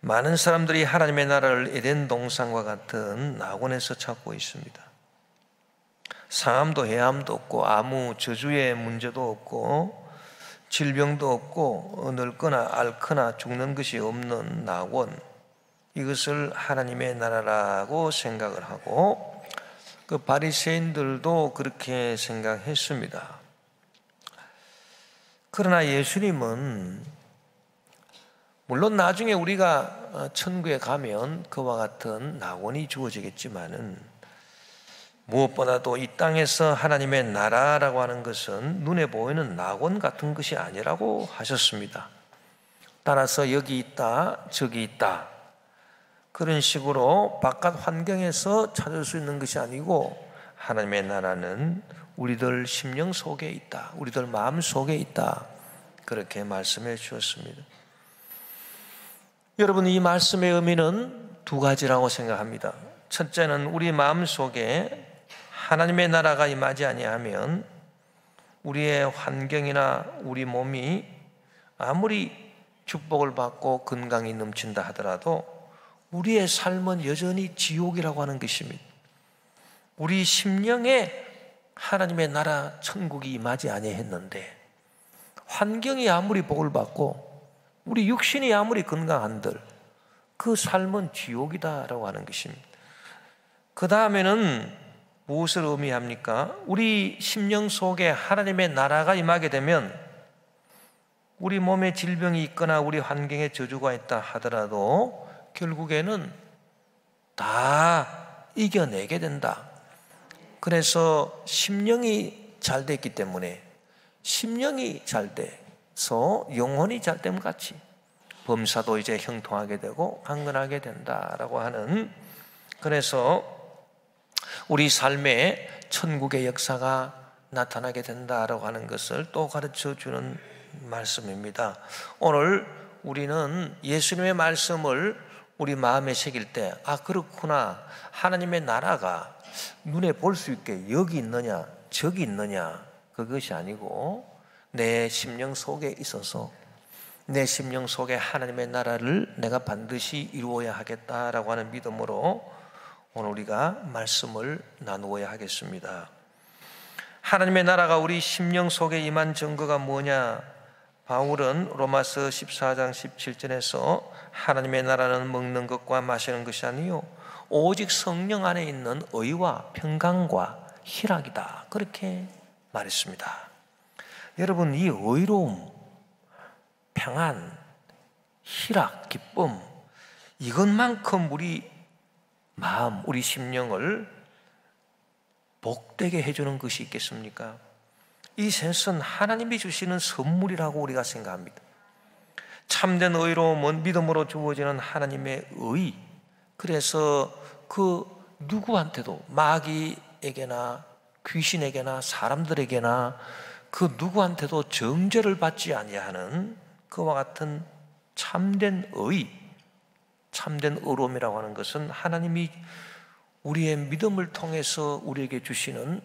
많은 사람들이 하나님의 나라를 에덴 동산과 같은 낙원에서 찾고 있습니다. 상함도 해함도 없고 아무 저주의 문제도 없고 질병도 없고 늙거나 앓거나 죽는 것이 없는 낙원, 이것을 하나님의 나라라고 생각을 하고 그 바리새인들도 그렇게 생각했습니다. 그러나 예수님은 물론 나중에 우리가 천국에 가면 그와 같은 낙원이 주어지겠지만은 무엇보다도 이 땅에서 하나님의 나라라고 하는 것은 눈에 보이는 낙원 같은 것이 아니라고 하셨습니다. 따라서 여기 있다 저기 있다 그런 식으로 바깥 환경에서 찾을 수 있는 것이 아니고 하나님의 나라는 우리들 심령 속에 있다, 우리들 마음 속에 있다, 그렇게 말씀해 주셨습니다. 여러분, 이 말씀의 의미는 두 가지라고 생각합니다. 첫째는 우리 마음 속에 하나님의 나라가 임하지 아니하면 우리의 환경이나 우리 몸이 아무리 축복을 받고 건강이 넘친다 하더라도 우리의 삶은 여전히 지옥이라고 하는 것입니다. 우리 심령에 하나님의 나라 천국이 임하지 아니했는데 환경이 아무리 복을 받고 우리 육신이 아무리 건강한들 그 삶은 지옥이다라고 하는 것입니다. 그 다음에는 무엇을 의미합니까? 우리 심령 속에 하나님의 나라가 임하게 되면 우리 몸에 질병이 있거나 우리 환경에 저주가 있다 하더라도 결국에는 다 이겨내게 된다. 그래서 심령이 잘 됐기 때문에 심령이 잘 돼서 영혼이 잘 됨 같이 범사도 이제 형통하게 되고 강건하게 된다라고 하는, 그래서 우리 삶에 천국의 역사가 나타나게 된다라고 하는 것을 또 가르쳐 주는 말씀입니다. 오늘 우리는 예수님의 말씀을 우리 마음에 새길 때, 아 그렇구나, 하나님의 나라가 눈에 볼 수 있게 여기 있느냐 저기 있느냐 그것이 아니고 내 심령 속에 있어서 내 심령 속에 하나님의 나라를 내가 반드시 이루어야 하겠다라고 하는 믿음으로 오늘 우리가 말씀을 나누어야 하겠습니다. 하나님의 나라가 우리 심령 속에 임한 증거가 뭐냐? 바울은 로마서 14장 17절에서 하나님의 나라는 먹는 것과 마시는 것이 아니요 오직 성령 안에 있는 의와 평강과 희락이다, 그렇게 말했습니다. 여러분, 이 의로움, 평안, 희락, 기쁨, 이것만큼 우리 마음, 우리 심령을 복되게 해주는 것이 있겠습니까? 이 셋은 하나님이 주시는 선물이라고 우리가 생각합니다. 참된 의로움은 믿음으로 주어지는 하나님의 의, 그래서 그 누구한테도, 마귀에게나 귀신에게나 사람들에게나 그 누구한테도 정죄를 받지 아니하는 그와 같은 참된 의, 참된 의로움이라고 하는 것은 하나님이 우리의 믿음을 통해서 우리에게 주시는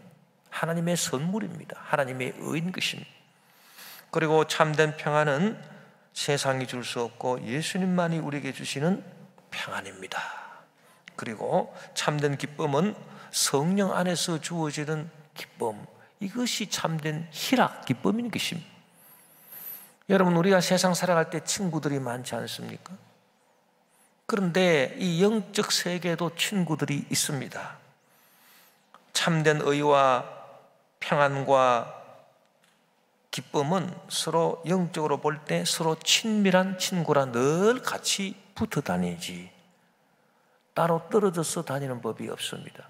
하나님의 선물입니다. 하나님의 의인 것입니다. 그리고 참된 평안은 세상이 줄 수 없고 예수님만이 우리에게 주시는 평안입니다. 그리고 참된 기쁨은 성령 안에서 주어지는 기쁨, 이것이 참된 희락, 기쁨인 것입니다. 여러분, 우리가 세상 살아갈 때 친구들이 많지 않습니까? 그런데 이 영적 세계에도 친구들이 있습니다. 참된 의와 평안과 기쁨은 서로 영적으로 볼 때 서로 친밀한 친구라 늘 같이 붙어 다니지 따로 떨어져서 다니는 법이 없습니다.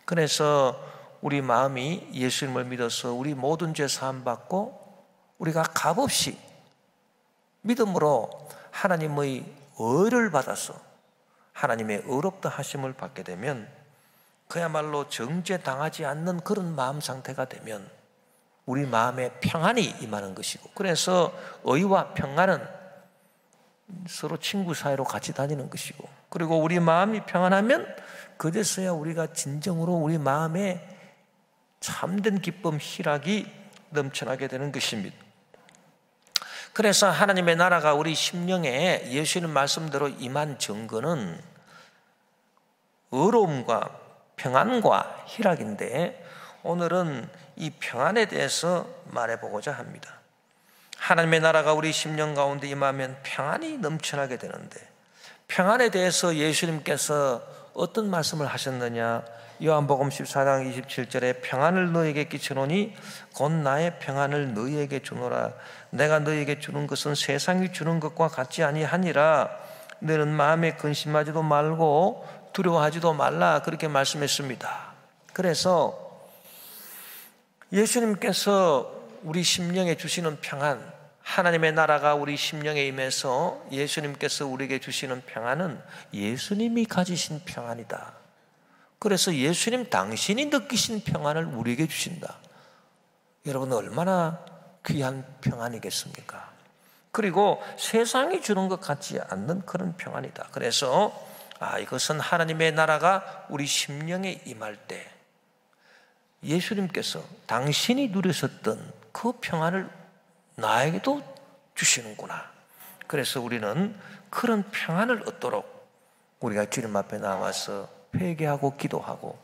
그래서 우리 마음이 예수님을 믿어서 우리 모든 죄 사함 받고 우리가 값없이 믿음으로 하나님의 의를 받아서 하나님의 의롭다 하심을 받게 되면 그야말로 정죄당하지 않는 그런 마음 상태가 되면 우리 마음에 평안이 임하는 것이고, 그래서 의와 평안은 서로 친구 사이로 같이 다니는 것이고, 그리고 우리 마음이 평안하면 그제서야 우리가 진정으로 우리 마음에 참된 기쁨, 희락이 넘쳐나게 되는 것입니다. 그래서 하나님의 나라가 우리 심령에 예수님 말씀대로 임한 증거는 의로움과 평안과 희락인데, 오늘은 이 평안에 대해서 말해보고자 합니다. 하나님의 나라가 우리 심령 가운데 임하면 평안이 넘쳐나게 되는데, 평안에 대해서 예수님께서 어떤 말씀을 하셨느냐? 요한복음 14장 27절에 평안을 너에게 끼쳐노니 곧 나의 평안을 너희에게 주노라. 내가 너희에게 주는 것은 세상이 주는 것과 같지 아니하니라. 너는 마음에 근심하지도 말고 두려워하지도 말라. 그렇게 말씀했습니다. 그래서 예수님께서 우리 심령에 주시는 평안, 하나님의 나라가 우리 심령에 임해서 예수님께서 우리에게 주시는 평안은 예수님이 가지신 평안이다. 그래서 예수님 당신이 느끼신 평안을 우리에게 주신다. 여러분, 얼마나 귀한 평안이겠습니까? 그리고 세상이 주는 것 같지 않는 그런 평안이다. 그래서 이것은 하나님의 나라가 우리 심령에 임할 때 예수님께서 당신이 누리셨던 그 평안을 나에게도 주시는구나. 그래서 우리는 그런 평안을 얻도록 우리가 주님 앞에 나와서 회개하고 기도하고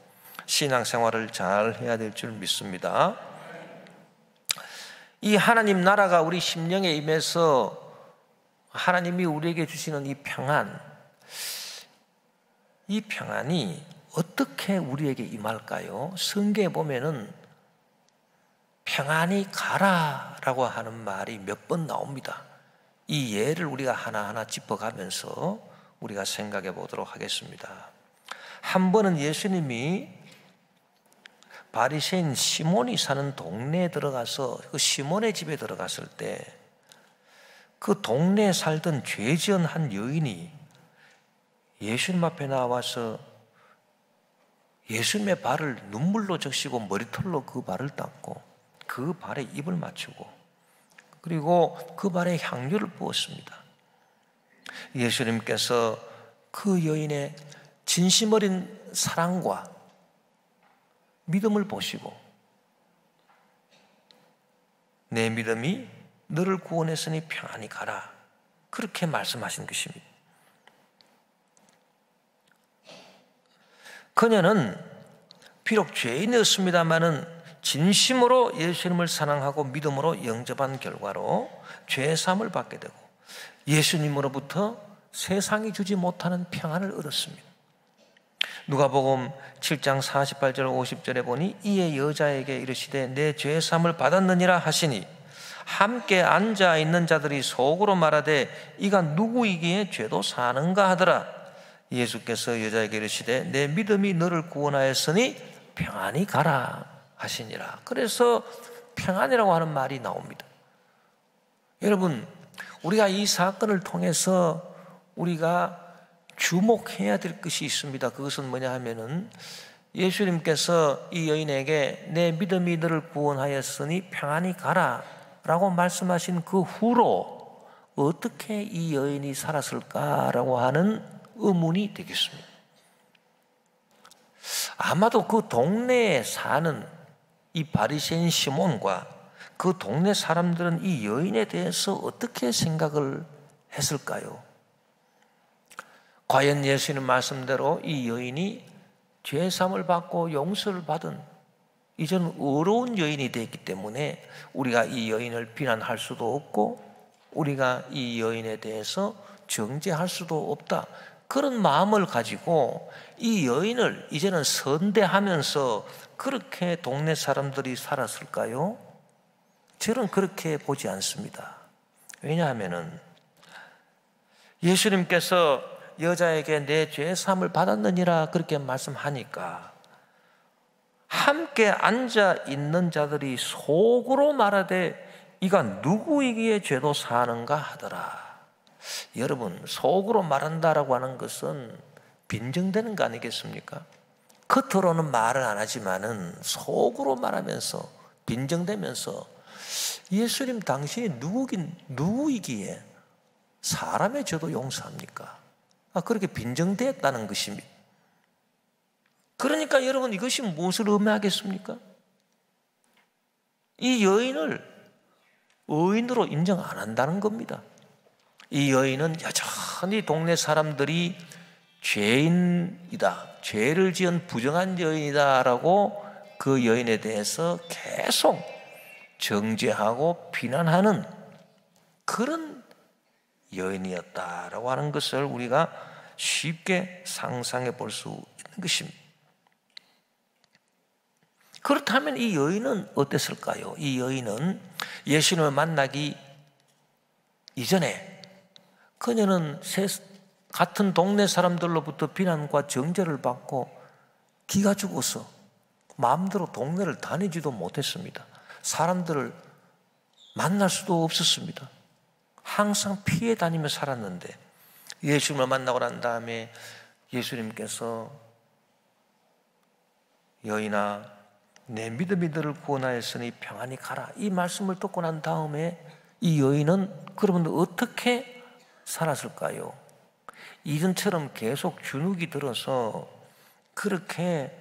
신앙생활을 잘 해야 될 줄 믿습니다. 이 하나님 나라가 우리 심령에 임해서 하나님이 우리에게 주시는 이 평안이 어떻게 우리에게 임할까요? 성경에 보면은 평안이 가라라고 하는 말이 몇 번 나옵니다. 이 예를 우리가 하나하나 짚어가면서 우리가 생각해 보도록 하겠습니다. 한 번은 예수님이 바리새인 시몬이 사는 동네에 들어가서 그 시몬의 집에 들어갔을 때 그 동네에 살던 죄 지은 한 여인이 예수님 앞에 나와서 예수님의 발을 눈물로 적시고 머리털로 그 발을 닦고 그 발에 입을 맞추고 그리고 그 발에 향유를 부었습니다. 예수님께서 그 여인의 진심 어린 사랑과 믿음을 보시고 내 믿음이 너를 구원했으니 평안히 가라, 그렇게 말씀하신 것입니다. 그녀는 비록 죄인이었습니다마는 진심으로 예수님을 사랑하고 믿음으로 영접한 결과로 죄사함을 받게 되고 예수님으로부터 세상이 주지 못하는 평안을 얻었습니다. 누가복음 7장 48절 50절에 보니 이에 여자에게 이르시되 내 죄사함을 받았느니라 하시니 함께 앉아 있는 자들이 속으로 말하되 이가 누구이기에 죄도 사는가 하더라. 예수께서 여자에게 이르시되 내 믿음이 너를 구원하였으니 평안히 가라 하시니라. 그래서 평안이라고 하는 말이 나옵니다. 여러분, 우리가 이 사건을 통해서 우리가 주목해야 될 것이 있습니다. 그것은 뭐냐 하면은 예수님께서 이 여인에게 내 믿음이 너를 구원하였으니 평안히 가라 라고 말씀하신 그 후로 어떻게 이 여인이 살았을까라고 하는 의문이 되겠습니다. 아마도 그 동네에 사는 이 바리새인 시몬과 그 동네 사람들은 이 여인에 대해서 어떻게 생각을 했을까요? 과연 예수님 말씀대로 이 여인이 죄사함을 받고 용서를 받은 이제는 의로운 여인이 되었기 때문에 우리가 이 여인을 비난할 수도 없고 우리가 이 여인에 대해서 정죄할 수도 없다, 그런 마음을 가지고 이 여인을 이제는 선대하면서 그렇게 동네 사람들이 살았을까요? 저는 그렇게 보지 않습니다. 왜냐하면은 예수님께서 여자에게 내 죄사함을 받았느니라 그렇게 말씀하니까 함께 앉아 있는 자들이 속으로 말하되 이가 누구이기에 죄도 사는가 하더라. 여러분, 속으로 말한다라고 하는 것은 빈정되는 거 아니겠습니까? 겉으로는 말을 안 하지만은 속으로 말하면서 빈정대면서 예수님 당신이 누구이기에 사람의 죄도 용서합니까? 그렇게 빈정되었다는 것입니다. 그러니까 여러분, 이것이 무엇을 의미하겠습니까? 이 여인을 의인으로 인정 안 한다는 겁니다. 이 여인은 여전히 동네 사람들이 죄인이다, 죄를 지은 부정한 여인이다라고 그 여인에 대해서 계속 정죄하고 비난하는 그런 여인이었다라고 하는 것을 우리가 쉽게 상상해 볼 수 있는 것입니다. 그렇다면 이 여인은 어땠을까요? 이 여인은 예수님을 만나기 이전에 그녀는 같은 동네 사람들로부터 비난과 정죄를 받고 기가 죽어서 마음대로 동네를 다니지도 못했습니다. 사람들을 만날 수도 없었습니다. 항상 피해 다니며 살았는데 예수님을 만나고 난 다음에 예수님께서 여인아 내 믿음이 너를 구원하였으니 평안히 가라, 이 말씀을 듣고 난 다음에 이 여인은 그러면 어떻게 살았을까요? 이전처럼 계속 주눅이 들어서 그렇게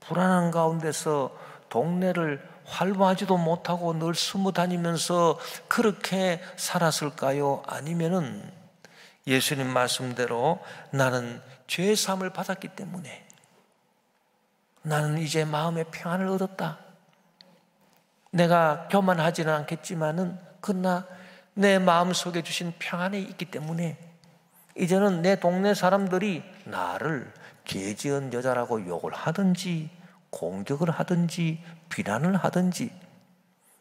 불안한 가운데서 동네를 활보하지도 못하고 늘 숨어 다니면서 그렇게 살았을까요? 아니면은 예수님 말씀대로 나는 죄 사함을 받았기 때문에 나는 이제 마음의 평안을 얻었다, 내가 교만하지는 않겠지만은 그러나 내 마음속에 주신 평안이 있기 때문에 이제는 내 동네 사람들이 나를 죄 지은 여자라고 욕을 하든지 공격을 하든지 비난을 하든지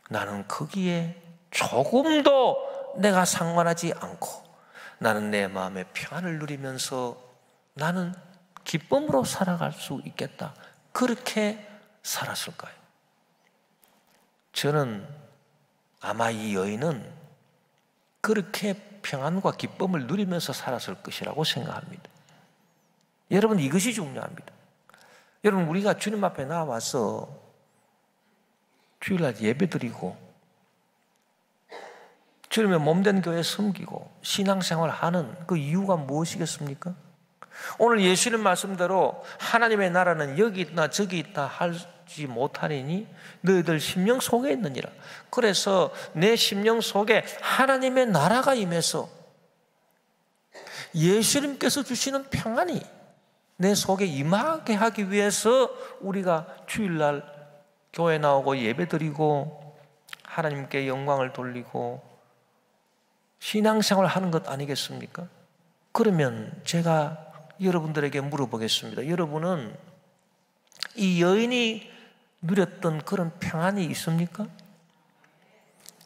나는 거기에 조금도 내가 상관하지 않고 나는 내 마음의 평안을 누리면서 나는 기쁨으로 살아갈 수 있겠다, 그렇게 살았을까요? 저는 아마 이 여인은 그렇게 평안과 기쁨을 누리면서 살았을 것이라고 생각합니다. 여러분, 이것이 중요합니다. 여러분, 우리가 주님 앞에 나와서 주일날 예배드리고 주님의 몸된 교회에 섬기고 신앙생활을 하는 그 이유가 무엇이겠습니까? 오늘 예수님 말씀대로 하나님의 나라는 여기 있나 저기 있다 하지 못하리니 너희들 심령 속에 있느니라. 그래서 내 심령 속에 하나님의 나라가 임해서 예수님께서 주시는 평안이 내 속에 임하게 하기 위해서 우리가 주일날 교회 나오고 예배드리고 하나님께 영광을 돌리고 신앙생활을 하는 것 아니겠습니까? 그러면 제가 여러분들에게 물어보겠습니다. 여러분은 이 여인이 누렸던 그런 평안이 있습니까?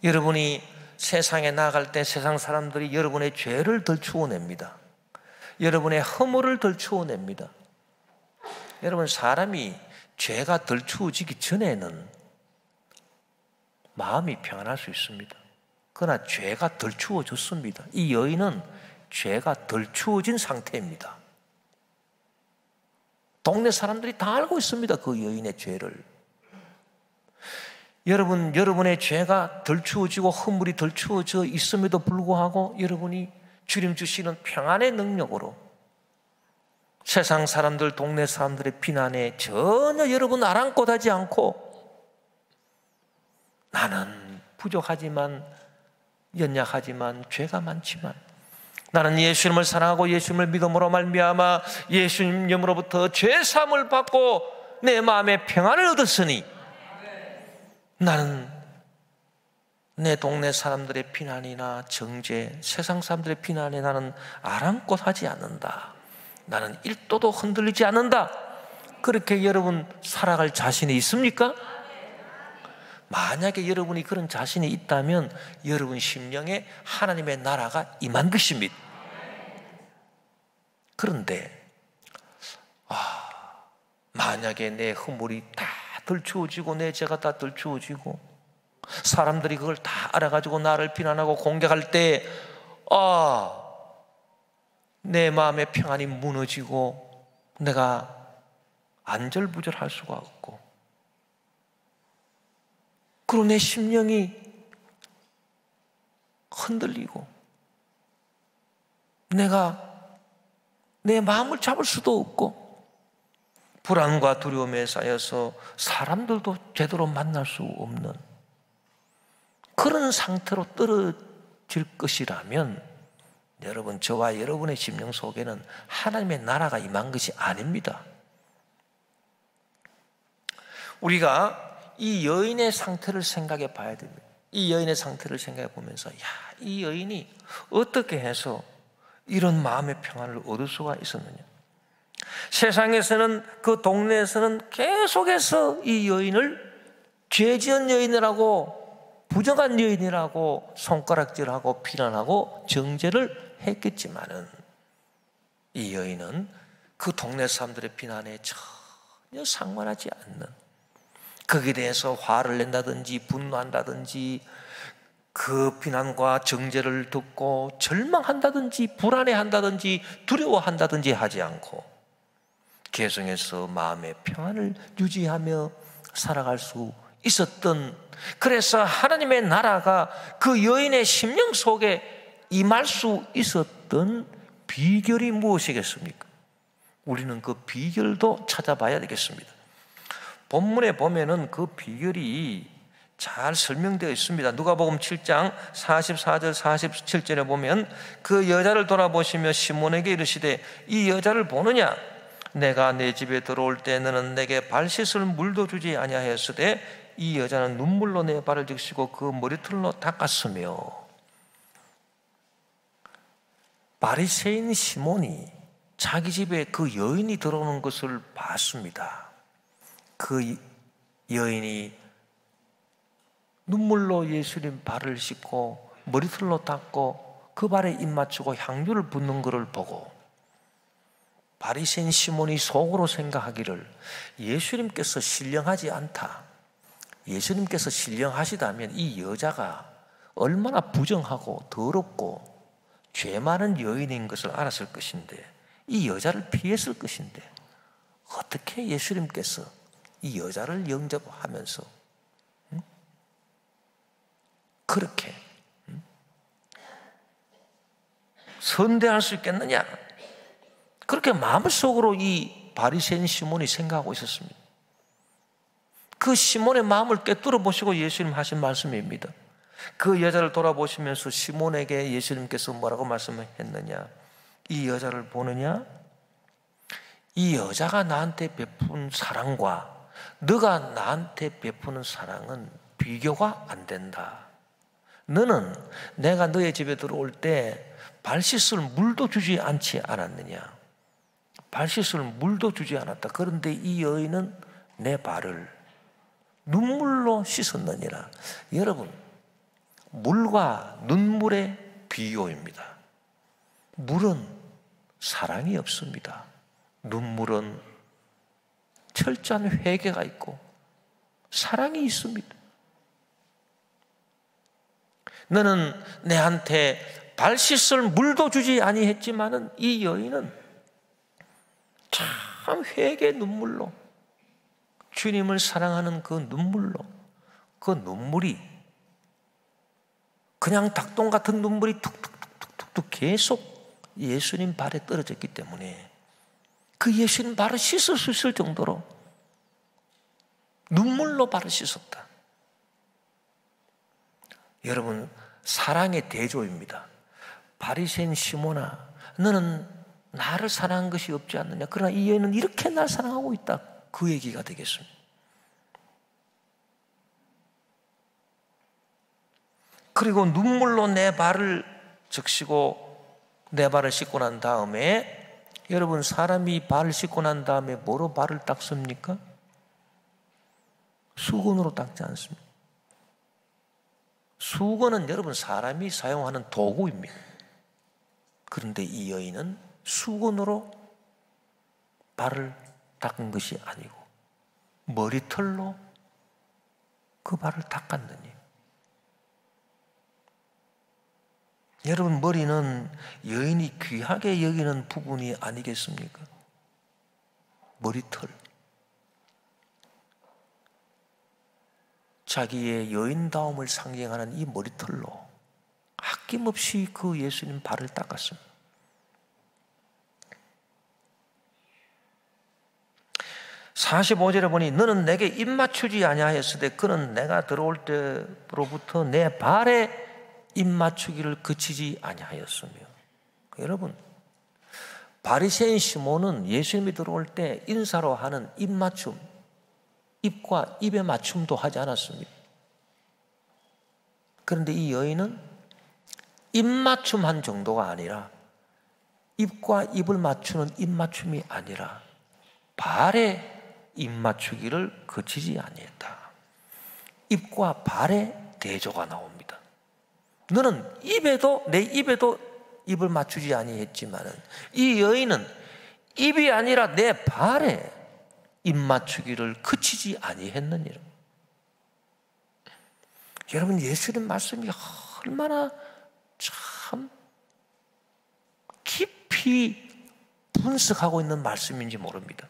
여러분이 세상에 나갈 때 세상 사람들이 여러분의 죄를 덜추어냅니다. 여러분의 허물을 덜추어냅니다. 여러분, 사람이 죄가 덜추어지기 전에는 마음이 평안할 수 있습니다. 그러나 죄가 덜추어졌습니다. 이 여인은 죄가 덜추어진 상태입니다. 동네 사람들이 다 알고 있습니다, 그 여인의 죄를. 여러분, 여러분의 죄가 덜 추워지고 허물이 덜 추워져 있음에도 불구하고 여러분이 주님 주시는 평안의 능력으로 세상 사람들, 동네 사람들의 비난에 전혀 여러분 아랑곳하지 않고 나는 부족하지만 연약하지만 죄가 많지만 나는 예수님을 사랑하고 예수님을 믿음으로 말미암아 예수님으로부터 죄사함을 받고 내 마음에 평안을 얻었으니 나는 내 동네 사람들의 비난이나 정죄, 세상 사람들의 비난에 나는 아랑곳하지 않는다. 나는 1도도 흔들리지 않는다. 그렇게 여러분 살아갈 자신이 있습니까? 만약에 여러분이 그런 자신이 있다면 여러분 심령에 하나님의 나라가 임한 것입니다. 그런데 만약에 내 허물이 다 덜추어지고 내 죄가 다 덜추어지고 사람들이 그걸 다 알아가지고 나를 비난하고 공격할 때 내 마음의 평안이 무너지고 내가 안절부절할 수가 없고 그리고 내 심령이 흔들리고 내가 내 마음을 잡을 수도 없고 불안과 두려움에 쌓여서 사람들도 제대로 만날 수 없는 그런 상태로 떨어질 것이라면 여러분, 저와 여러분의 심령 속에는 하나님의 나라가 임한 것이 아닙니다. 우리가 이 여인의 상태를 생각해 봐야 됩니다. 이 여인의 상태를 생각해 보면서 이 여인이 어떻게 해서 이런 마음의 평안을 얻을 수가 있었느냐. 세상에서는, 그 동네에서는 계속해서 이 여인을 죄지은 여인이라고, 부정한 여인이라고 손가락질하고 비난하고 정죄를 했겠지만은, 이 여인은 그 동네 사람들의 비난에 전혀 상관하지 않는, 거기에 대해서 화를 낸다든지 분노한다든지 그 비난과 정죄를 듣고 절망한다든지 불안해한다든지 두려워한다든지 하지 않고 계속해서 마음의 평안을 유지하며 살아갈 수 있었던, 그래서 하나님의 나라가 그 여인의 심령 속에 임할 수 있었던 비결이 무엇이겠습니까? 우리는 그 비결도 찾아봐야 되겠습니다. 본문에 보면은 그 비결이 잘 설명되어 있습니다. 누가복음 7장 44절 47절에 보면 그 여자를 돌아보시며 시몬에게 이르시되 이 여자를 보느냐? 내가 내 집에 들어올 때 너는 내게 발 씻을 물도 주지 아니하였으되 이 여자는 눈물로 내 발을 적시고 그 머리털로 닦았으며. 바리새인 시몬이 자기 집에 그 여인이 들어오는 것을 봤습니다. 그 여인이 눈물로 예수님 발을 씻고 머리털로 닦고 그 발에 입 맞추고 향유를 붓는 것을 보고 바리새인 시몬이 속으로 생각하기를 예수님께서 신령하지 않다. 예수님께서 신령하시다면 이 여자가 얼마나 부정하고 더럽고 죄 많은 여인인 것을 알았을 것인데, 이 여자를 피했을 것인데, 어떻게 예수님께서 이 여자를 영접하면서 그렇게 선대할 수 있겠느냐? 그렇게 마음속으로 이 바리새인 시몬이 생각하고 있었습니다. 그 시몬의 마음을 꿰뚫어 보시고 예수님 하신 말씀입니다. 그 여자를 돌아보시면서 시몬에게 예수님께서 뭐라고 말씀했느냐? 이 여자를 보느냐? 이 여자가 나한테 베푼 사랑과 너가 나한테 베푸는 사랑은 비교가 안 된다. 너는 내가 너의 집에 들어올 때 발 씻을 물도 주지 않지 않았느냐? 발 씻을 물도 주지 않았다. 그런데 이 여인은 내 발을 눈물로 씻었느니라. 여러분, 물과 눈물의 비유입니다. 물은 사랑이 없습니다. 눈물은 철저한 회개가 있고 사랑이 있습니다. 너는 내한테 발 씻을 물도 주지 아니했지만은 이 여인은 참 회개 눈물로, 주님을 사랑하는 그 눈물로, 그 눈물이 그냥 닭똥 같은 눈물이 툭툭툭툭툭 계속 예수님 발에 떨어졌기 때문에 그 예수님 발을 씻을 수 있을 정도로 눈물로 발을 씻었다. 여러분, 사랑의 대조입니다. 바리새인 시몬아, 너는 나를 사랑한 것이 없지 않느냐? 그러나 이 여인은 이렇게 날 사랑하고 있다. 그 얘기가 되겠습니다. 그리고 눈물로 내 발을 적시고 내 발을 씻고 난 다음에, 여러분, 사람이 발을 씻고 난 다음에 뭐로 발을 닦습니까? 수건으로 닦지 않습니다. 수건은 여러분 사람이 사용하는 도구입니다. 그런데 이 여인은 수건으로 발을 닦은 것이 아니고 머리털로 그 발을 닦았느니. 여러분, 머리는 여인이 귀하게 여기는 부분이 아니겠습니까? 머리털. 자기의 여인다움을 상징하는 이 머리털로 아낌없이 그 예수님 발을 닦았습니다. 45절에 보니 너는 내게 입맞추지 아니하였으되 그는 내가 들어올 때로부터 내 발에 입맞추기를 그치지 아니하였으며. 여러분, 바리새인 시몬은 예수님이 들어올 때 인사로 하는 입맞춤, 입과 입의 맞춤도 하지 않았습니다. 그런데 이 여인은 입맞춤한 정도가 아니라, 입과 입을 맞추는 입맞춤이 아니라 발에 입맞추기를 그치지 아니했다. 입과 발에 대조가 나옵니다. 너는 내 입에도 입을 맞추지 아니했지만은 이 여인은 입이 아니라 내 발에 입 맞추기를 그치지 아니했느니라. 여러분, 예수님 말씀이 얼마나 참 깊이 분석하고 있는 말씀인지 모릅니다.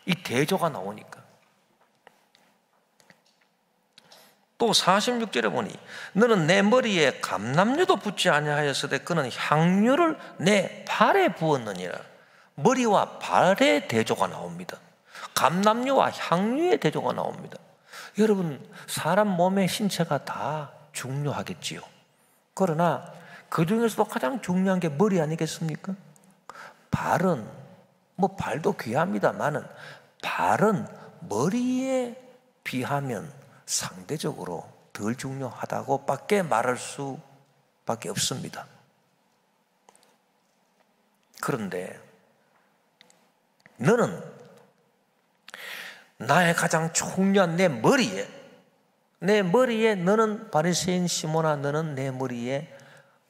이 대조가 나오니까. 또 46절에 보니 너는 내 머리에 감람류도 붓지 아니하였으되 그는 향유를 내 발에 부었느니라. 머리와 발의 대조가 나옵니다. 감람류와 향유의 대조가 나옵니다. 여러분, 사람 몸의 신체가 다 중요하겠지요. 그러나 그 중에서도 가장 중요한 게 머리 아니겠습니까? 발은, 발도 귀합니다만은 발은 머리에 비하면 상대적으로 덜 중요하다고 밖에 말할 수밖에 없습니다. 그런데 너는 나의 가장 중요한 내 머리에 너는 바리새인 시몬아, 너는 내 머리에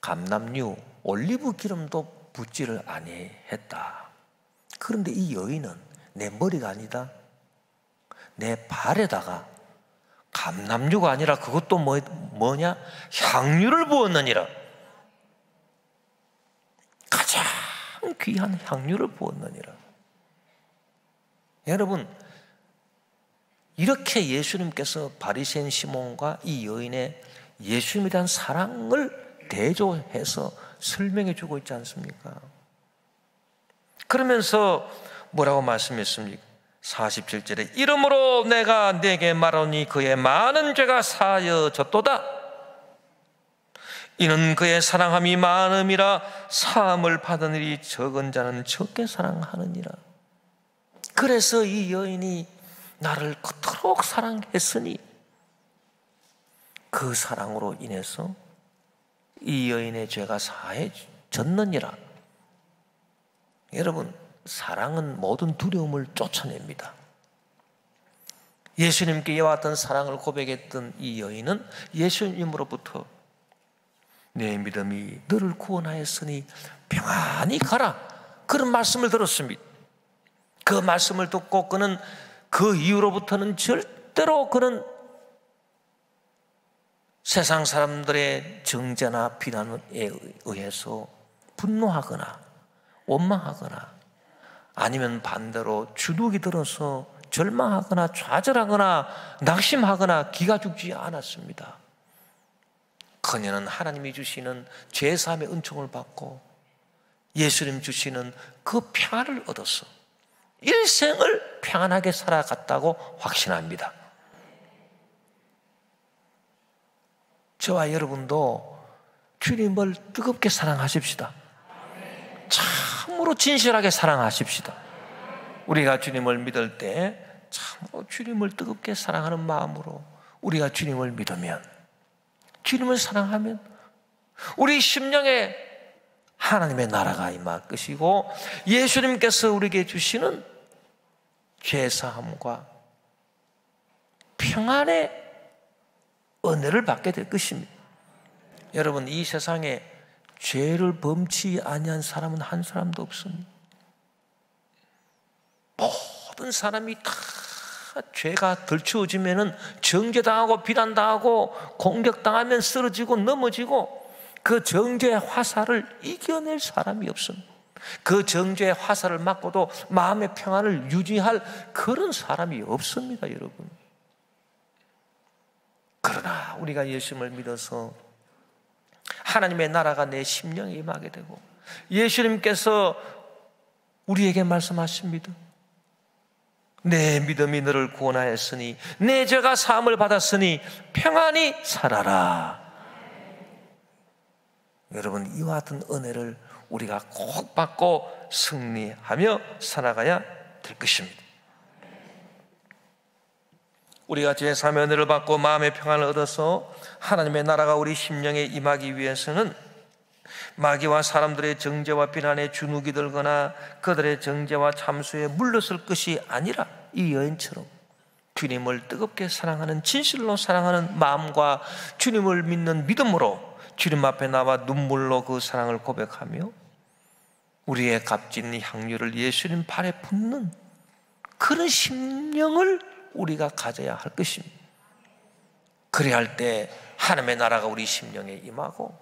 감람류, 올리브 기름도 붓지를 아니했다. 그런데 이 여인은 내 머리가 아니다, 내 발에다가 감람류가 아니라 그것도 뭐냐? 향유를 부었느니라. 가장 귀한 향유를 부었느니라. 여러분, 이렇게 예수님께서 바리새인 시몬과 이 여인의 예수님에 대한 사랑을 대조해서 설명해 주고 있지 않습니까? 그러면서 뭐라고 말씀했습니까? 47절에 이러므로 내가 네게 말하노니 그의 많은 죄가 사하여졌도다. 이는 그의 사랑함이 많음이라. 사함을 받은 일이 적은 자는 적게 사랑하느니라. 그래서 이 여인이 나를 그토록 사랑했으니 그 사랑으로 인해서 이 여인의 죄가 사해졌느니라. 여러분, 사랑은 모든 두려움을 쫓아냅니다. 예수님께 이와같은 사랑을 고백했던 이 여인은 예수님으로부터 내 믿음이 너를 구원하였으니 평안히 가라, 그런 말씀을 들었습니다. 그 말씀을 듣고 그는 그 이후로부터는 절대로 그는 세상 사람들의 정죄나 비난에 의해서 분노하거나 원망하거나 아니면 반대로 주눅이 들어서 절망하거나 좌절하거나 낙심하거나 기가 죽지 않았습니다. 그녀는 하나님이 주시는 죄사함의 은총을 받고 예수님 주시는 그 평안을 얻어서 일생을 평안하게 살아갔다고 확신합니다. 저와 여러분도 주님을 뜨겁게 사랑하십시다. 참으로 진실하게 사랑하십시다. 우리가 주님을 믿을 때 참으로 주님을 뜨겁게 사랑하는 마음으로 우리가 주님을 믿으면, 주님을 사랑하면 우리 심령에 하나님의 나라가 임할 것이고 예수님께서 우리에게 주시는 죄사함과 평안의 은혜를 받게 될 것입니다. 여러분, 이 세상에 죄를 범치 아니한 사람은 한 사람도 없습니다. 모든 사람이 다 죄가 덜추어지면은 정죄당하고 비난당하고 공격당하면 쓰러지고 넘어지고 그 정죄의 화살을 이겨낼 사람이 없습니다. 그 정죄의 화살을 맞고도 마음의 평안을 유지할 그런 사람이 없습니다, 여러분. 그러나 우리가 예수님을 믿어서 하나님의 나라가 내 심령에 임하게 되고 예수님께서 우리에게 말씀하십니다. 내 믿음이 너를 구원하였으니 내 죄가 사함을 받았으니 평안히 살아라. 여러분, 이와 같은 은혜를 우리가 꼭 받고 승리하며 살아가야 될 것입니다. 우리가 제3의 은혜를 받고 마음의 평안을 얻어서 하나님의 나라가 우리 심령에 임하기 위해서는 마귀와 사람들의 정죄와 비난에 주눅이 들거나 그들의 정죄와 참수에 물러설 것이 아니라 이 여인처럼 주님을 뜨겁게 사랑하는, 진실로 사랑하는 마음과 주님을 믿는 믿음으로 주님 앞에 나와 눈물로 그 사랑을 고백하며 우리의 값진 향유를 예수님 발에 붓는 그런 심령을 우리가 가져야 할 것입니다. 그래야 할 때 하나님의 나라가 우리 심령에 임하고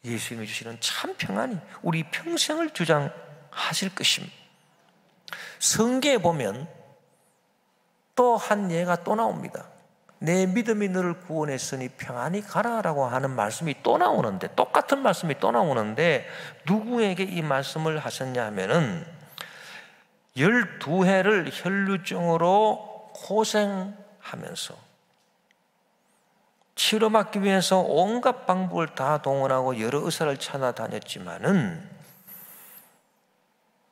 예수님이 주시는 참 평안이 우리 평생을 주장하실 것입니다. 성경에 보면 또 한 예가 또 나옵니다. 내 믿음이 너를 구원했으니 평안히 가라라고 하는 말씀이 또 나오는데, 똑같은 말씀이 또 나오는데 누구에게 이 말씀을 하셨냐 하면은 12해를 혈루증으로 고생하면서 치료받기 위해서 온갖 방법을 다 동원하고 여러 의사를 찾아다녔지만은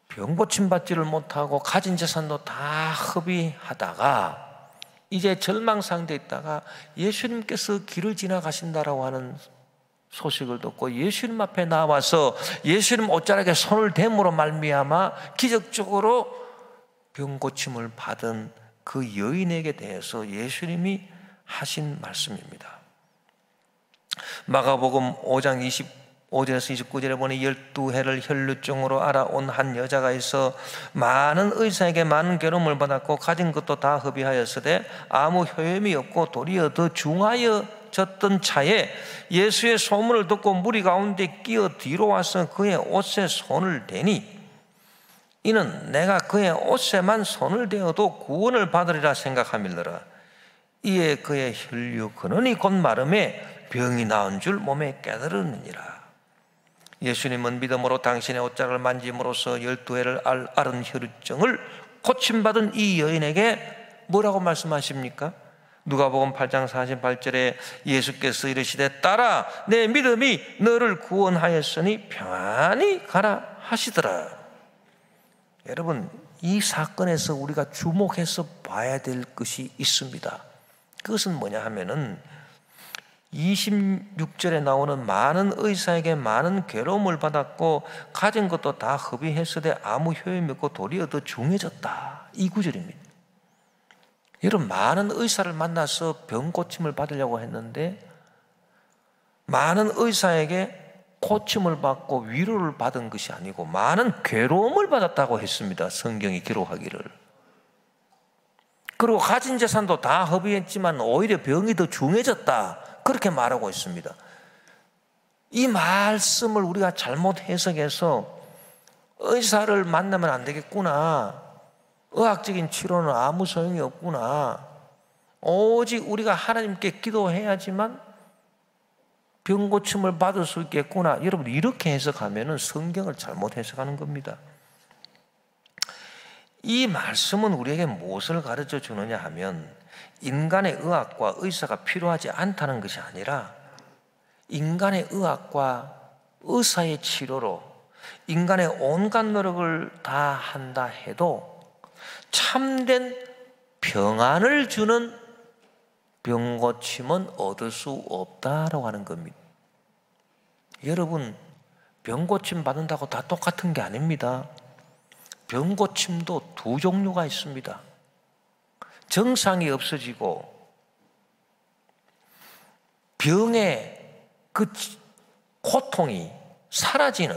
병 고침 받지를 못하고 가진 재산도 다 허비하다가 이제 절망 상태에 있다가 예수님께서 길을 지나가신다라고 하는 소식을 듣고 예수님 앞에 나와서 예수님 옷자락에 손을 댐으로 말미암아 기적적으로 병 고침을 받은 그 여인에게 대해서 예수님이 하신 말씀입니다. 마가복음 5장 25절에서 29절에 보니 12해를 혈루증으로 알아온 한 여자가 있어 많은 의사에게 많은 괴로움을 받았고 가진 것도 다 허비하였으되 아무 효험이 없고 도리어 더 중하여졌던 차에 예수의 소문을 듣고 무리 가운데 끼어 뒤로 와서 그의 옷에 손을 대니 이는 내가 그의 옷에만 손을 대어도 구원을 받으리라 생각함일러라. 이에 그의 혈류 근원이 곧 마름에 병이 나은 줄 몸에 깨달았느니라. 예수님은 믿음으로 당신의 옷자락을 만짐으로써 12해를 앓은 혈루증을 고침받은 이 여인에게 뭐라고 말씀하십니까? 누가복음 8장 48절에 예수께서 이르시되 딸아 내 믿음이 너를 구원하였으니 평안히 가라 하시더라. 여러분, 이 사건에서 우리가 주목해서 봐야 될 것이 있습니다. 그것은 뭐냐 하면은 26절에 나오는 많은 의사에게 많은 괴로움을 받았고 가진 것도 다 허비했으되 아무 효험이 없고 도리어 더 중해졌다. 이 구절입니다. 여러분, 많은 의사를 만나서 병 고침을 받으려고 했는데 많은 의사에게 고침을 받고 위로를 받은 것이 아니고 많은 괴로움을 받았다고 했습니다. 성경이 기록하기를. 그리고 가진 재산도 다 허비했지만 오히려 병이 더 중해졌다. 그렇게 말하고 있습니다. 이 말씀을 우리가 잘못 해석해서 의사를 만나면 안 되겠구나, 의학적인 치료는 아무 소용이 없구나, 오직 우리가 하나님께 기도해야지만 병 고침을 받을 수 있겠구나, 여러분 이렇게 해석하면 성경을 잘못 해석하는 겁니다. 이 말씀은 우리에게 무엇을 가르쳐 주느냐 하면 인간의 의학과 의사가 필요하지 않다는 것이 아니라 인간의 의학과 의사의 치료로 인간의 온갖 노력을 다 한다 해도 참된 평안을 주는 병 고침은 얻을 수 없다라고 하는 겁니다. 여러분, 병 고침 받는다고 다 똑같은 게 아닙니다. 병 고침도 두 종류가 있습니다. 증상이 없어지고 병의 그 고통이 사라지는,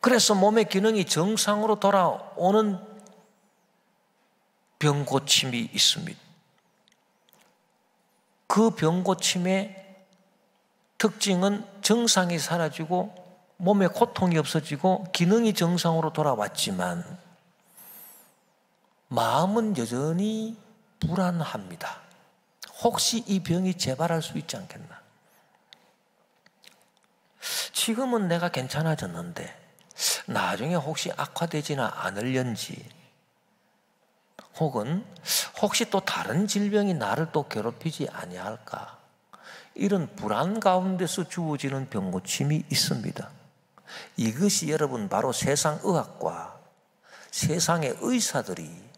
그래서 몸의 기능이 정상으로 돌아오는 병 고침이 있습니다. 그 병 고침의 특징은 증상이 사라지고 몸에 고통이 없어지고 기능이 정상으로 돌아왔지만 마음은 여전히 불안합니다. 혹시 이 병이 재발할 수 있지 않겠나? 지금은 내가 괜찮아졌는데 나중에 혹시 악화되지는 않을련지, 혹은 혹시 또 다른 질병이 나를 또 괴롭히지 아니할까, 이런 불안 가운데서 주어지는 병고침이 있습니다. 이것이 여러분 바로 세상 의학과 세상의 의사들이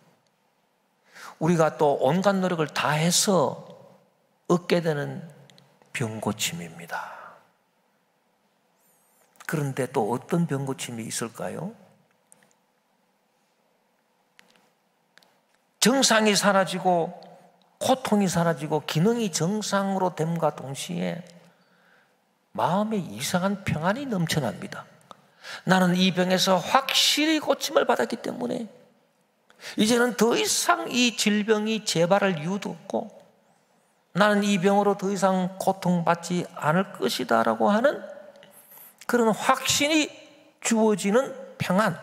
우리가 또 온갖 노력을 다해서 얻게 되는 병고침입니다. 그런데 또 어떤 병고침이 있을까요? 정상이 사라지고 고통이 사라지고 기능이 정상으로 됨과 동시에 마음에 이상한 평안이 넘쳐납니다. 나는 이 병에서 확실히 고침을 받았기 때문에 이제는 더 이상 이 질병이 재발할 이유도 없고 나는 이 병으로 더 이상 고통받지 않을 것이다 라고 하는 그런 확신이 주어지는 평안.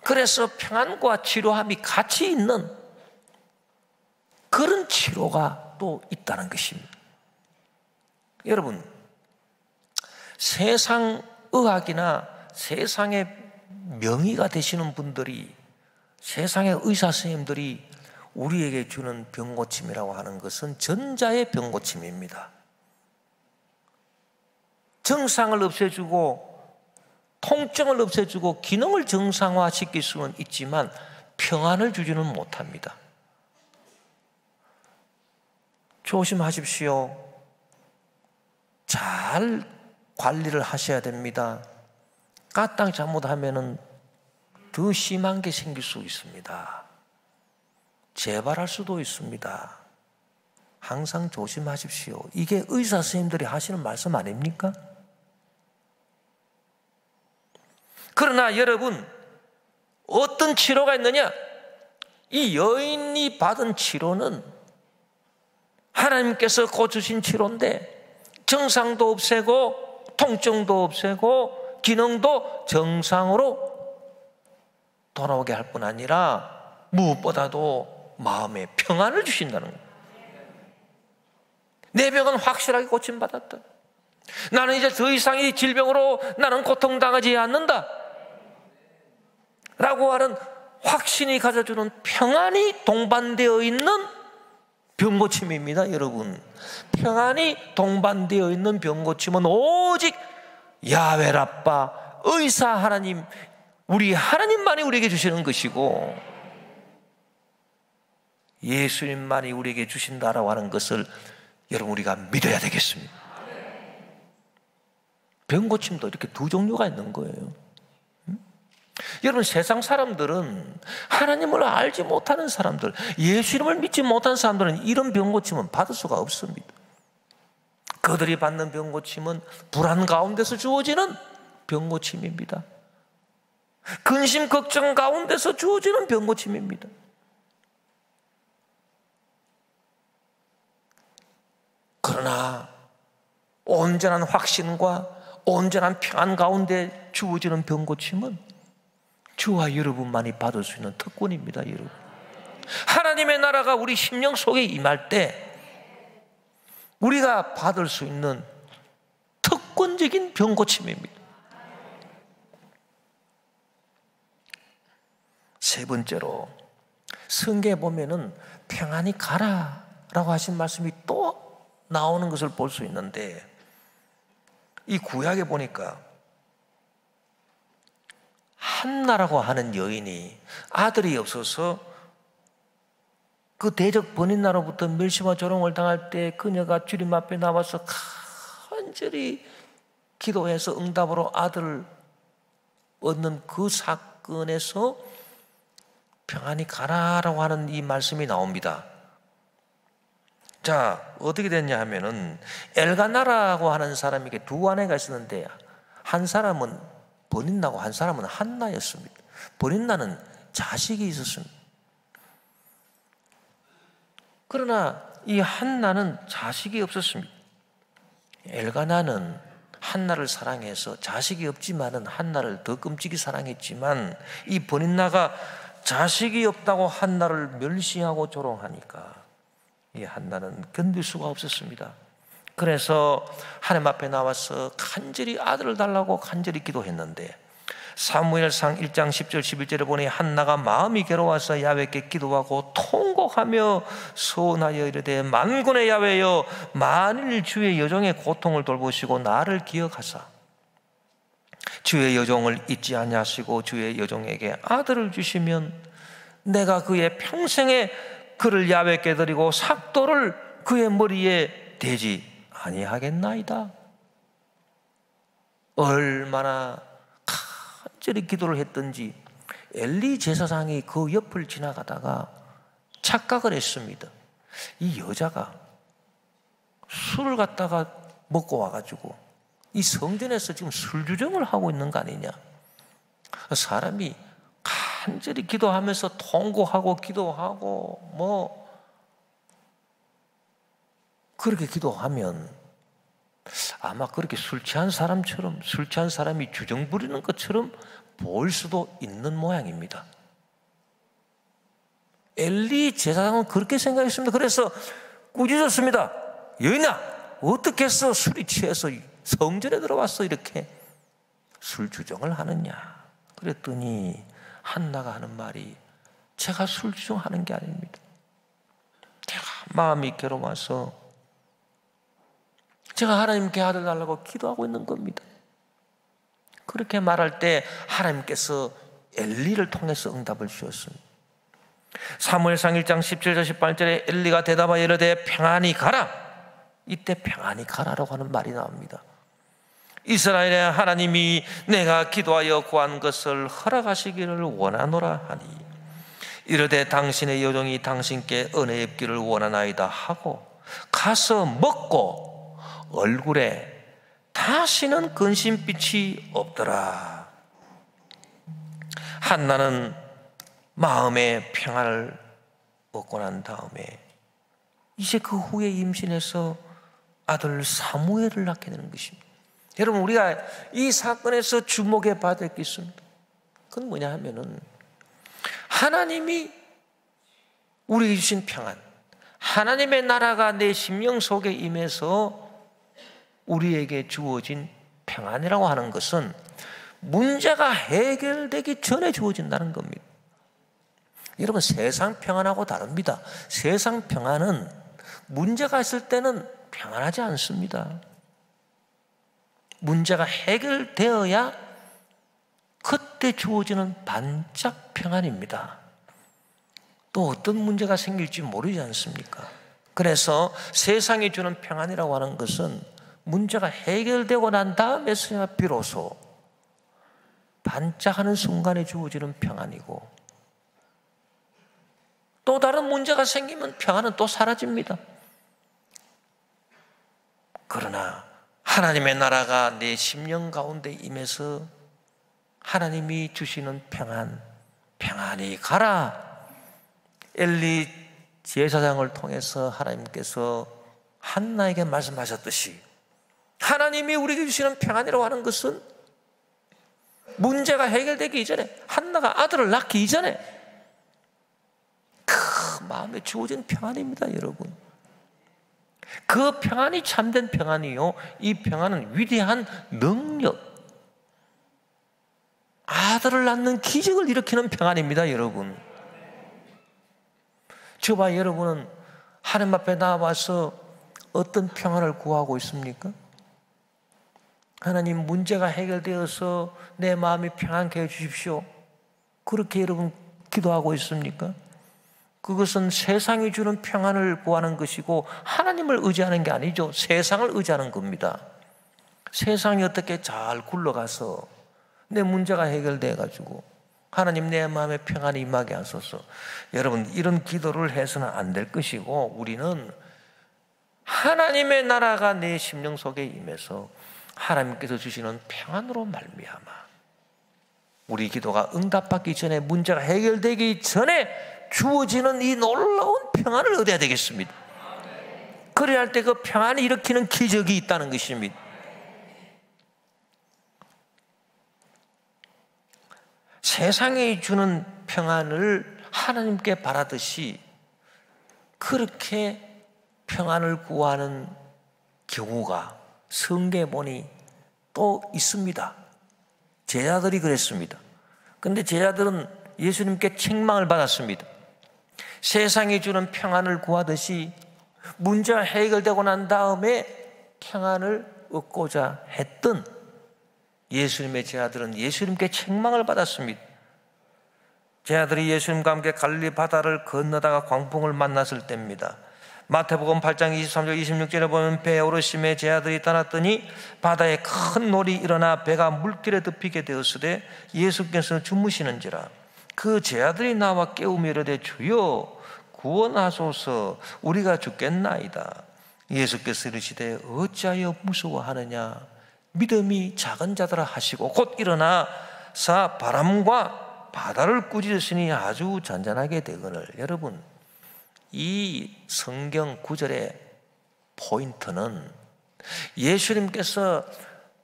그래서 평안과 치료함이 같이 있는 그런 치료가 또 있다는 것입니다. 여러분, 세상 의학이나 세상의 명의가 되시는 분들이, 세상의 의사 선생님들이 우리에게 주는 병고침이라고 하는 것은 전자의 병고침입니다. 증상을 없애주고 통증을 없애주고 기능을 정상화시킬 수는 있지만 평안을 주지는 못합니다. 조심하십시오. 잘 관리를 하셔야 됩니다. 까딱 잘못하면 더 심한 게 생길 수 있습니다. 재발할 수도 있습니다. 항상 조심하십시오. 이게 의사 선생님들이 하시는 말씀 아닙니까? 그러나 여러분, 어떤 치료가 있느냐? 이 여인이 받은 치료는 하나님께서 고주신 치료인데 증상도 없애고 통증도 없애고 기능도 정상으로 돌아오게 할 뿐 아니라 무엇보다도 마음의 평안을 주신다는 거예요. 내 병은 확실하게 고침받았다. 나는 이제 더 이상 이 질병으로 나는 고통당하지 않는다 라고 하는 확신이 가져주는 평안이 동반되어 있는 병고침입니다. 여러분, 평안이 동반되어 있는 병고침은 오직 야훼 라파, 의사 하나님, 우리 하나님만이 우리에게 주시는 것이고 예수님만이 우리에게 주신다라고 하는 것을 여러분 우리가 믿어야 되겠습니다. 병고침도 이렇게 두 종류가 있는 거예요. 여러분, 세상 사람들은, 하나님을 알지 못하는 사람들, 예수님을 믿지 못하는 사람들은 이런 병고침은 받을 수가 없습니다. 그들이 받는 병고침은 불안 가운데서 주어지는 병고침입니다. 근심 걱정 가운데서 주어지는 병고침입니다. 그러나 온전한 확신과 온전한 평안 가운데 주어지는 병고침은 저와 여러분만이 받을 수 있는 특권입니다. 여러분, 하나님의 나라가 우리 심령 속에 임할 때 우리가 받을 수 있는 특권적인 병고침입니다. 세 번째로, 성경에 보면은 평안히 가라라고 하신 말씀이 또 나오는 것을 볼 수 있는데, 이 구약에 보니까 한나라고 하는 여인이 아들이 없어서 그 대적 번인나로부터 멸시와 조롱을 당할 때 그녀가 주님 앞에 나와서 간절히 기도해서 응답으로 아들을 얻는 그 사건에서 평안히 가라라고 하는 이 말씀이 나옵니다. 자, 어떻게 됐냐 하면은 엘가나라고 하는 사람에게 두 아내가 있었는데 한 사람은 버닌나고 한 사람은 한나였습니다. 버닌나는 자식이 있었습니다. 그러나 이 한나는 자식이 없었습니다. 엘가나는 한나를 사랑해서 자식이 없지만은 한나를 더 끔찍이 사랑했지만, 이 버닌나가 자식이 없다고 한나를 멸시하고 조롱하니까 이 한나는 견딜 수가 없었습니다. 그래서 하나님 앞에 나와서 간절히 아들을 달라고 간절히 기도했는데, 사무엘상 1장 10절 11절에 보니 한나가 마음이 괴로워서 야훼께 기도하고 통곡하며 소원하여 이르되, 만군의 야훼여, 만일 주의 여종의 고통을 돌보시고 나를 기억하사 주의 여종을 잊지 아니하시고 주의 여종에게 아들을 주시면 내가 그의 평생에 그를 야훼께 드리고 삭도를 그의 머리에 대지 아니하겠나이다. 얼마나 간절히 기도를 했던지 엘리 제사장이 그 옆을 지나가다가 착각을 했습니다. 이 여자가 술을 갖다가 먹고 와가지고 이 성전에서 지금 술주정을 하고 있는 거 아니냐. 사람이 간절히 기도하면서 통곡하고 기도하고 뭐 그렇게 기도하면 아마 그렇게 술 취한 사람처럼, 술 취한 사람이 주정 부리는 것처럼 보일 수도 있는 모양입니다. 엘리 제사장은 그렇게 생각했습니다. 그래서 꾸짖었습니다. 여인아, 어떻게 해서 술이 취해서 성전에 들어와서 이렇게 술 주정을 하느냐. 그랬더니 한나가 하는 말이, 제가 술 주정하는 게 아닙니다. 제가 마음이 괴로워서 제가 하나님께 아들 달라고 기도하고 있는 겁니다. 그렇게 말할 때 하나님께서 엘리를 통해서 응답을 주셨습니다. 사무엘상 1장 17절 18절에 엘리가 대답하여 이르되 평안히 가라. 이때 평안히 가라라고 하는 말이 나옵니다. 이스라엘의 하나님이 내가 기도하여 구한 것을 허락하시기를 원하노라 하니 이르되 당신의 여종이 당신께 은혜 입기를 원하나이다 하고 가서 먹고 얼굴에 다시는 근심빛이 없더라. 한나는 마음의 평안을 얻고 난 다음에 이제 그 후에 임신해서 아들 사무엘을 낳게 되는 것입니다. 여러분, 우리가 이 사건에서 주목해 봐야 될 게 있습니다. 그건 뭐냐 하면은 하나님이 우리에게 주신 평안, 하나님의 나라가 내 심령 속에 임해서 우리에게 주어진 평안이라고 하는 것은 문제가 해결되기 전에 주어진다는 겁니다. 여러분, 세상 평안하고 다릅니다. 세상 평안은 문제가 있을 때는 평안하지 않습니다. 문제가 해결되어야 그때 주어지는 반짝 평안입니다. 또 어떤 문제가 생길지 모르지 않습니까? 그래서 세상이 주는 평안이라고 하는 것은 문제가 해결되고 난 다음에서야 비로소 반짝하는 순간에 주어지는 평안이고, 또 다른 문제가 생기면 평안은 또 사라집니다. 그러나 하나님의 나라가 내 심령 가운데 임해서 하나님이 주시는 평안, 평안히 가라. 엘리 제사장을 통해서 하나님께서 한나에게 말씀하셨듯이 하나님이 우리에게 주시는 평안이라고 하는 것은 문제가 해결되기 이전에, 한나가 아들을 낳기 이전에 그 마음에 주어진 평안입니다, 여러분. 그 평안이 참된 평안이요, 이 평안은 위대한 능력, 아들을 낳는 기적을 일으키는 평안입니다, 여러분. 저와 여러분은 하나님 앞에 나와서 어떤 평안을 구하고 있습니까? 하나님, 문제가 해결되어서 내 마음이 평안케 해주십시오. 그렇게 여러분 기도하고 있습니까? 그것은 세상이 주는 평안을 구하는 것이고 하나님을 의지하는 게 아니죠. 세상을 의지하는 겁니다. 세상이 어떻게 잘 굴러가서 내 문제가 해결돼가지고 하나님, 내 마음에 평안이 임하게 하소서. 여러분, 이런 기도를 해서는 안 될 것이고, 우리는 하나님의 나라가 내 심령 속에 임해서 하나님께서 주시는 평안으로 말미암아 우리 기도가 응답받기 전에, 문제가 해결되기 전에 주어지는 이 놀라운 평안을 얻어야 되겠습니다. 그래야 할 때 그 평안이 일으키는 기적이 있다는 것입니다. 세상이 주는 평안을 하나님께 바라듯이 그렇게 평안을 구하는 경우가 성경에 보니 또 있습니다. 제자들이 그랬습니다. 그런데 제자들은 예수님께 책망을 받았습니다. 세상이 주는 평안을 구하듯이 문제가 해결되고 난 다음에 평안을 얻고자 했던 예수님의 제자들은 예수님께 책망을 받았습니다. 제자들이 예수님과 함께 갈릴리 바다를 건너다가 광풍을 만났을 때입니다. 마태복음 8장 23절 26절에 보면 배에 오르심에 제자들이 떠났더니 바다에 큰 놀이 일어나 배가 물길에 덮이게 되었으되 예수께서 주무시는지라. 그 제자들이 나와 깨우며 이르되 주여 구원하소서, 우리가 죽겠나이다. 예수께서 이르시되 어찌하여 무서워하느냐, 믿음이 작은 자들아 하시고 곧 일어나사 바람과 바다를 꾸짖으시니 아주 잔잔하게 되거늘. 여러분, 이 성경 구절의 포인트는 예수님께서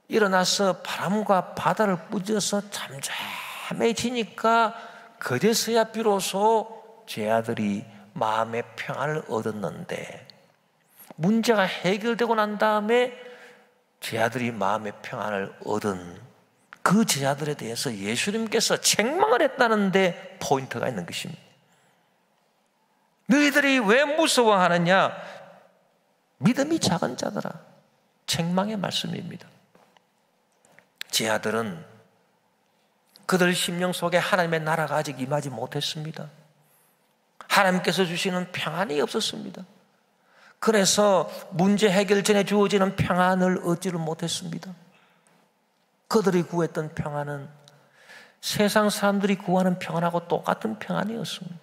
일어나서 바람과 바다를 꾸짖어서 잠잠해지니까 그제서야 비로소 제자들이 마음의 평안을 얻었는데, 문제가 해결되고 난 다음에 제자들이 마음의 평안을 얻은 그 제자들에 대해서 예수님께서 책망을 했다는데 포인트가 있는 것입니다. 너희들이 왜 무서워하느냐, 믿음이 작은 자들아. 책망의 말씀입니다. 제자들은 그들 심령 속에 하나님의 나라가 아직 임하지 못했습니다. 하나님께서 주시는 평안이 없었습니다. 그래서 문제 해결 전에 주어지는 평안을 얻지를 못했습니다. 그들이 구했던 평안은 세상 사람들이 구하는 평안하고 똑같은 평안이었습니다.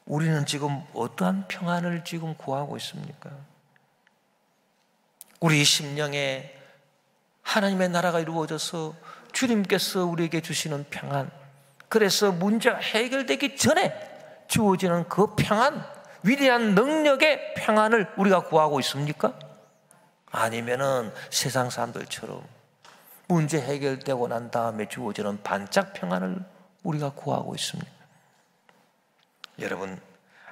우리는 지금 어떠한 평안을 지금 구하고 있습니까? 우리 심령에 하나님의 나라가 이루어져서 주님께서 우리에게 주시는 평안, 그래서 문제가 해결되기 전에 주어지는 그 평안, 위대한 능력의 평안을 우리가 구하고 있습니까? 아니면은 세상 사람들처럼 문제 해결되고 난 다음에 주어지는 반짝 평안을 우리가 구하고 있습니다. 여러분,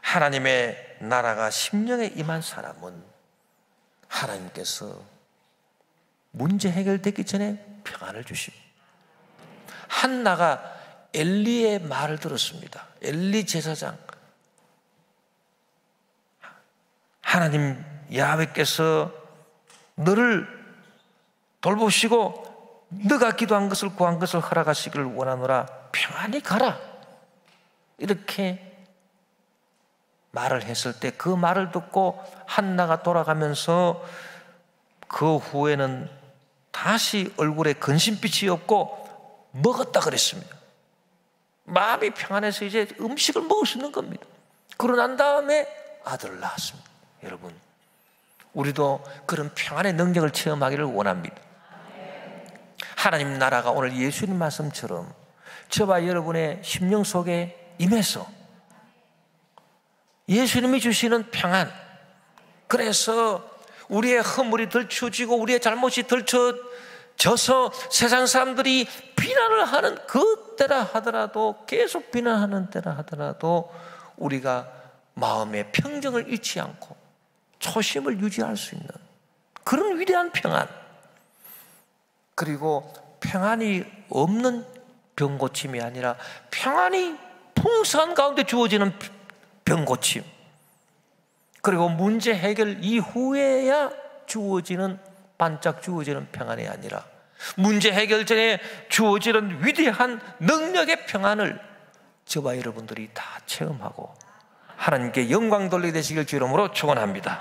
하나님의 나라가 심령에 임한 사람은 하나님께서 문제 해결되기 전에 평안을 주십니다. 한나가 엘리의 말을 들었습니다. 엘리 제사장, 하나님 야훼께서 너를 돌보시고 너가 기도한 것을 구한 것을 허락하시기를 원하노라, 평안히 가라, 이렇게 말을 했을 때 그 말을 듣고 한나가 돌아가면서 그 후에는 다시 얼굴에 근심빛이 없고 먹었다 그랬습니다. 마음이 평안해서 이제 음식을 먹을 수 있는 겁니다. 그러고 난 다음에 아들을 낳았습니다. 여러분, 우리도 그런 평안의 능력을 체험하기를 원합니다. 하나님 나라가 오늘 예수님 말씀처럼 저와 여러분의 심령 속에 임해서 예수님이 주시는 평안, 그래서 우리의 허물이 덜쳐지고 우리의 잘못이 덜쳐져서 세상 사람들이 비난을 하는 그 때라 하더라도, 계속 비난하는 때라 하더라도 우리가 마음의 평정을 잃지 않고 초심을 유지할 수 있는 그런 위대한 평안, 그리고 평안이 없는 병고침이 아니라 평안이 풍성한 가운데 주어지는 병고침, 그리고 문제 해결 이후에야 주어지는 반짝 주어지는 평안이 아니라 문제 해결 전에 주어지는 위대한 능력의 평안을 저와 여러분들이 다 체험하고 하나님께 영광 돌리게 되시길 주 이름으로 축원합니다.